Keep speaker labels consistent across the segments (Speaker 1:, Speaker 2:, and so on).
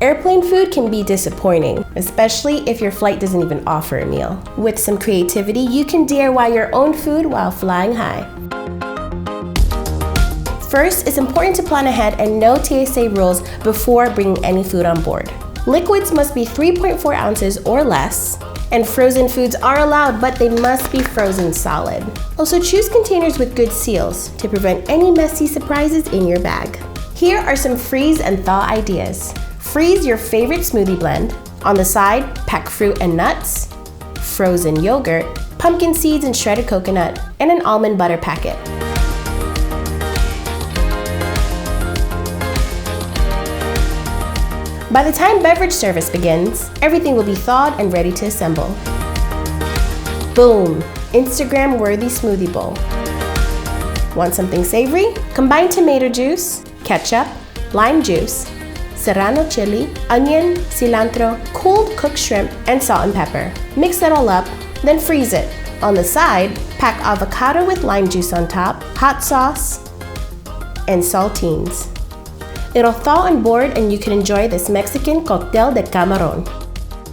Speaker 1: Airplane food can be disappointing, especially if your flight doesn't even offer a meal. With some creativity, you can DIY your own food while flying high. First, it's important to plan ahead and know TSA rules before bringing any food on board. Liquids must be 3.4 ounces or less, and frozen foods are allowed, but they must be frozen solid. Also, choose containers with good seals to prevent any messy surprises in your bag. Here are some freeze and thaw ideas. Freeze your favorite smoothie blend. On the side, pack fruit and nuts, frozen yogurt, pumpkin seeds and shredded coconut, and an almond butter packet. By the time beverage service begins, everything will be thawed and ready to assemble. Boom! Instagram-worthy smoothie bowl. Want something savory? Combine tomato juice, ketchup, lime juice, serrano chili, onion, cilantro, cooled cooked shrimp, and salt and pepper. Mix it all up, then freeze it. On the side, pack avocado with lime juice on top, hot sauce, and saltines. It'll thaw on board and you can enjoy this Mexican cóctel de camarón.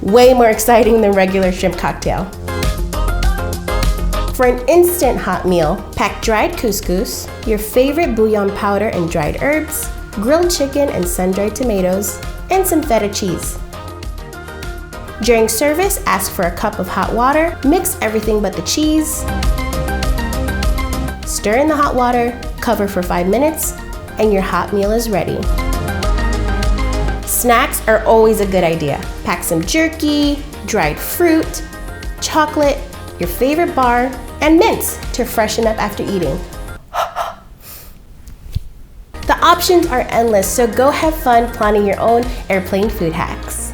Speaker 1: Way more exciting than regular shrimp cocktail. For an instant hot meal, pack dried couscous, your favorite bouillon powder and dried herbs, grilled chicken and sun-dried tomatoes, and some feta cheese. During service, ask for a cup of hot water, mix everything but the cheese, stir in the hot water, cover for 5 minutes, and your hot meal is ready. Snacks are always a good idea. Pack some jerky, dried fruit, chocolate, your favorite bar, and mints to freshen up after eating. The options are endless, so go have fun planning your own airplane food hacks.